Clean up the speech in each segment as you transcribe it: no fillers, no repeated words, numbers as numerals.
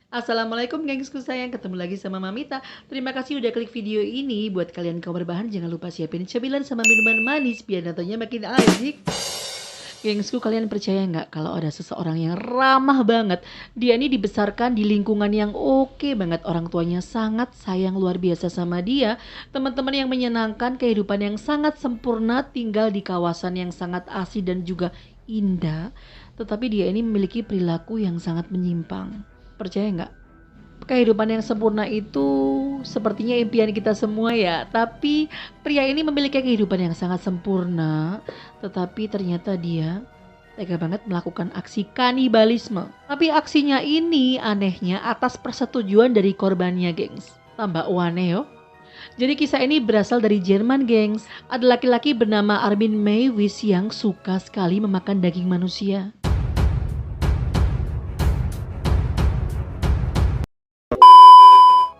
Assalamualaikum gengsku sayang, ketemu lagi sama Mamita. Terima kasih udah klik video ini. Buat kalian kaum berbahan jangan lupa siapin cemilan sama minuman manis biar nontonnya makin asik. Gengsku, kalian percaya nggak kalau ada seseorang yang ramah banget? Dia ini dibesarkan di lingkungan yang oke banget. Orang tuanya sangat sayang luar biasa sama dia. Teman-teman yang menyenangkan, kehidupan yang sangat sempurna, tinggal di kawasan yang sangat asri dan juga indah. Tetapi dia ini memiliki perilaku yang sangat menyimpang. Percaya nggak? Kehidupan yang sempurna itu sepertinya impian kita semua ya. Tapi pria ini memiliki kehidupan yang sangat sempurna. Tetapi ternyata dia tega banget melakukan aksi kanibalisme. Tapi aksinya ini anehnya atas persetujuan dari korbannya, gengs. Tambah aneh yo. Jadi kisah ini berasal dari Jerman, gengs. Ada laki-laki bernama Armin Meiwes yang suka sekali memakan daging manusia.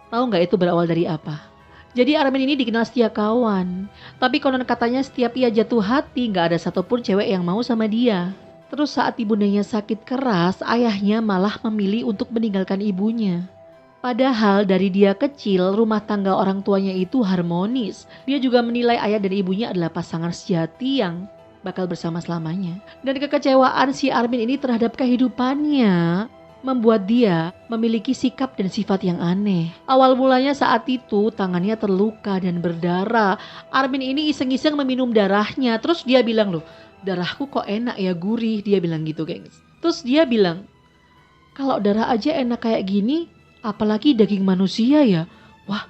Tahu nggak itu berawal dari apa? Jadi Armin ini dikenal setia kawan. Tapi konon katanya setiap ia jatuh hati nggak ada satupun cewek yang mau sama dia. Terus saat ibundanya sakit keras, ayahnya malah memilih untuk meninggalkan ibunya. Padahal dari dia kecil, rumah tangga orang tuanya itu harmonis. Dia juga menilai ayah dan ibunya adalah pasangan sejati yang bakal bersama selamanya. Dan kekecewaan si Armin ini terhadap kehidupannya membuat dia memiliki sikap dan sifat yang aneh. Awal mulanya saat itu tangannya terluka dan berdarah. Armin ini iseng-iseng meminum darahnya. Terus dia bilang, loh, darahku kok enak ya, gurih. Dia bilang gitu, gengs. Terus dia bilang, kalau darah aja enak kayak gini, apalagi daging manusia ya. Wah,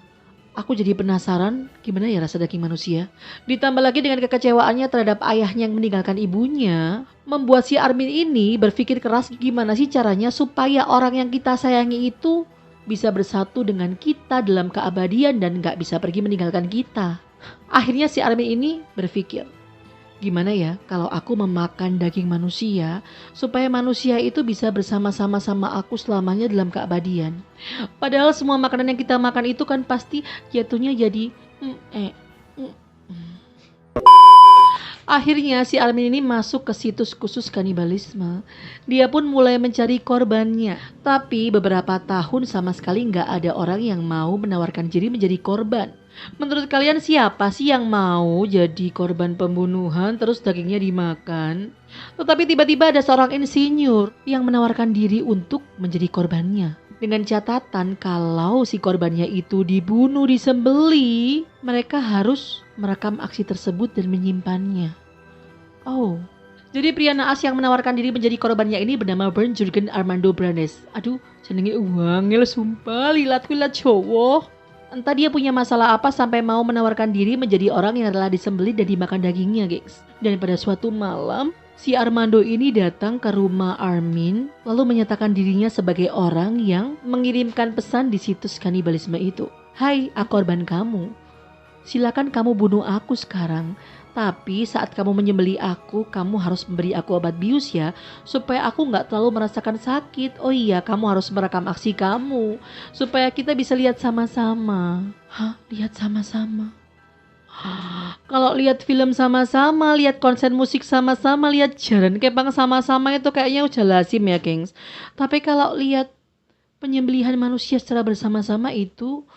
aku jadi penasaran gimana ya rasa daging manusia. Ditambah lagi dengan kekecewaannya terhadap ayahnya yang meninggalkan ibunya, membuat si Armin ini berpikir keras gimana sih caranya supaya orang yang kita sayangi itu bisa bersatu dengan kita dalam keabadian dan gak bisa pergi meninggalkan kita. Akhirnya si Armin ini berpikir, gimana ya kalau aku memakan daging manusia supaya manusia itu bisa bersama-sama sama aku selamanya dalam keabadian. Padahal semua makanan yang kita makan itu kan pasti jatuhnya jadi Akhirnya si Armin ini masuk ke situs khusus kanibalisme. Dia pun mulai mencari korbannya. Tapi beberapa tahun sama sekali nggak ada orang yang mau menawarkan diri menjadi korban. Menurut kalian siapa sih yang mau jadi korban pembunuhan terus dagingnya dimakan? Tetapi tiba-tiba ada seorang insinyur yang menawarkan diri untuk menjadi korbannya. Dengan catatan kalau si korbannya itu dibunuh, disembeli, mereka harus merekam aksi tersebut dan menyimpannya. Oh, jadi pria naas yang menawarkan diri menjadi korbannya ini bernama Bernd Jürgen Armando Brandes. Aduh, jenenge wangil sumpah, lilat-lilat cowok. Entah dia punya masalah apa sampai mau menawarkan diri menjadi orang yang rela disembelih dan dimakan dagingnya, gengs. Dan pada suatu malam, si Armando ini datang ke rumah Armin lalu menyatakan dirinya sebagai orang yang mengirimkan pesan di situs kanibalisme itu. Hai, aku korban kamu. Silakan kamu bunuh aku sekarang. Tapi saat kamu menyembelih aku, kamu harus memberi aku obat bius ya, supaya aku nggak terlalu merasakan sakit. Oh iya, kamu harus merekam aksi kamu, supaya kita bisa lihat sama-sama. Hah? Lihat sama-sama? Kalau lihat film sama-sama, lihat konser musik sama-sama, lihat jalan kepang sama-sama itu kayaknya udah lazim ya, gengs. Tapi kalau lihat penyembelihan manusia secara bersama-sama itu...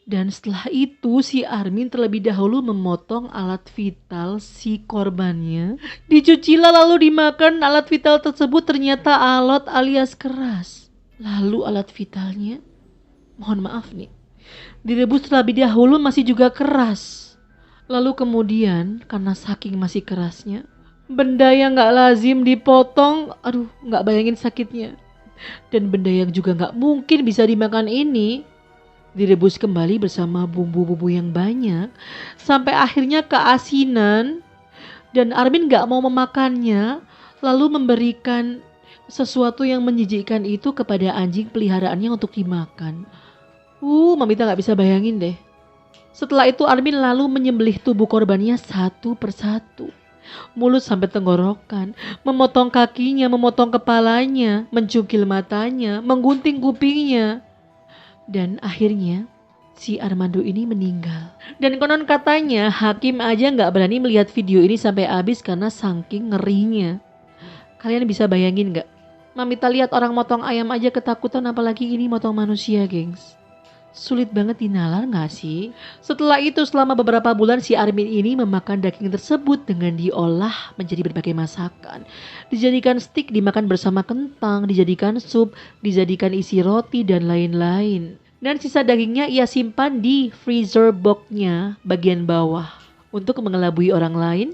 Dan setelah itu si Armin terlebih dahulu memotong alat vital si korbannya. Dicucilah lalu dimakan. Alat vital tersebut ternyata alot alias keras. Lalu alat vitalnya, mohon maaf nih, direbus terlebih dahulu masih juga keras. Lalu kemudian karena saking masih kerasnya, benda yang gak lazim dipotong. Aduh, gak bayangin sakitnya. Dan benda yang juga gak mungkin bisa dimakan ini direbus kembali bersama bumbu-bumbu yang banyak sampai akhirnya keasinan, dan Armin gak mau memakannya lalu memberikan sesuatu yang menjijikkan itu kepada anjing peliharaannya untuk dimakan. Mamita gak bisa bayangin deh. Setelah itu Armin lalu menyembelih tubuh korbannya satu persatu, mulut sampai tenggorokan, memotong kakinya, memotong kepalanya, mencungkil matanya, menggunting kupingnya. Dan akhirnya si Armando ini meninggal. Dan konon katanya hakim aja gak berani melihat video ini sampai habis karena saking ngerinya. Kalian bisa bayangin gak? Mamita lihat orang motong ayam aja ketakutan, apalagi ini motong manusia, gengs. Sulit banget dinalar gak sih? Setelah itu selama beberapa bulan si Armin ini memakan daging tersebut dengan diolah menjadi berbagai masakan. Dijadikan steak, dimakan bersama kentang, dijadikan sup, dijadikan isi roti dan lain-lain. Dan sisa dagingnya ia simpan di freezer boxnya bagian bawah. Untuk mengelabui orang lain,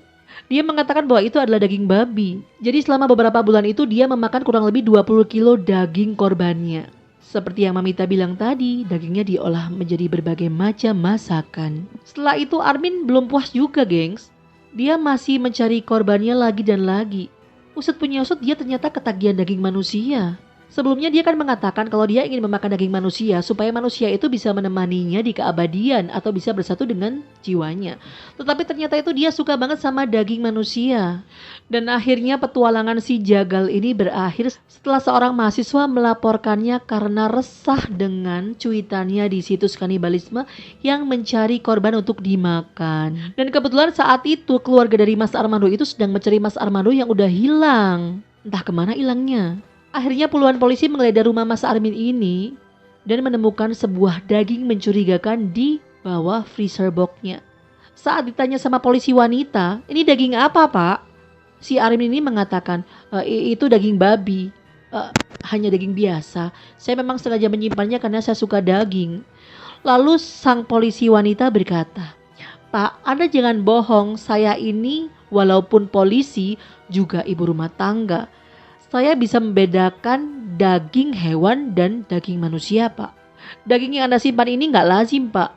dia mengatakan bahwa itu adalah daging babi. Jadi selama beberapa bulan itu dia memakan kurang lebih 20 kilo daging korbannya. Seperti yang Mamita bilang tadi, dagingnya diolah menjadi berbagai macam masakan. Setelah itu Armin belum puas juga, gengs. Dia masih mencari korbannya lagi dan lagi. Usut punya usut, dia ternyata ketagihan daging manusia. Sebelumnya dia kan mengatakan kalau dia ingin memakan daging manusia supaya manusia itu bisa menemaninya di keabadian atau bisa bersatu dengan jiwanya. Tetapi ternyata itu dia suka banget sama daging manusia. Dan akhirnya petualangan si Jagal ini berakhir setelah seorang mahasiswa melaporkannya karena resah dengan cuitannya di situs kanibalisme yang mencari korban untuk dimakan. Dan kebetulan saat itu keluarga dari Mas Armando itu sedang mencari Mas Armando yang udah hilang. Entah kemana hilangnya. Akhirnya puluhan polisi menggeledah rumah Mas Armin ini dan menemukan sebuah daging mencurigakan di bawah freezer box-nya. Saat ditanya sama polisi wanita, ini daging apa pak? Si Armin ini mengatakan, itu daging babi. Hanya daging biasa. Saya memang sengaja menyimpannya karena saya suka daging. Lalu sang polisi wanita berkata, Pak, Anda jangan bohong, saya ini walaupun polisi juga ibu rumah tangga. Saya bisa membedakan daging hewan dan daging manusia, Pak. Daging yang Anda simpan ini nggak lazim, Pak.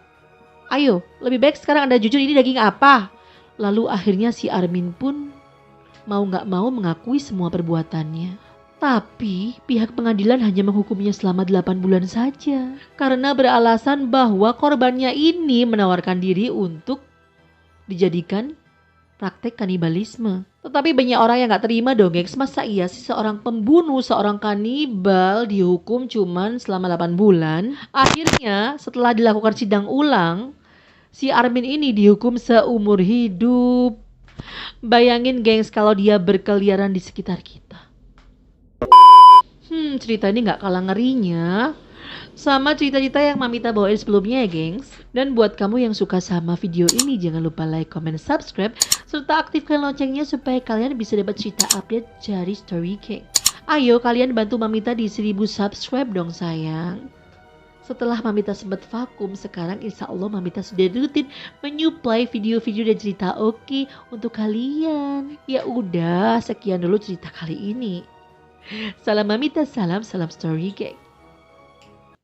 Ayo, lebih baik sekarang Anda jujur ini daging apa? Lalu akhirnya si Armin pun mau nggak mau mengakui semua perbuatannya. Tapi pihak pengadilan hanya menghukumnya selama 8 bulan saja. Karena beralasan bahwa korbannya ini menawarkan diri untuk dijadikan praktek kanibalisme. Tetapi banyak orang yang gak terima dong, gengs. Masa iya sih seorang pembunuh, seorang kanibal dihukum cuman selama 8 bulan. Akhirnya setelah dilakukan sidang ulang, si Armin ini dihukum seumur hidup. Bayangin gengs kalau dia berkeliaran di sekitar kita. Cerita ini gak kalah ngerinya sama cerita-cerita yang Mamita bawain sebelumnya ya gengs. Dan buat kamu yang suka sama video ini, jangan lupa like, comment, subscribe, serta aktifkan loncengnya supaya kalian bisa dapat cerita update dari Story King. Ayo kalian bantu Mamita di 1000 subscribe dong sayang. Setelah Mamita sempat vakum, sekarang insya Allah Mamita sudah rutin menyuplai video-video dan cerita oke untuk kalian. Ya udah, sekian dulu cerita kali ini. Salam Mamita, salam Story King.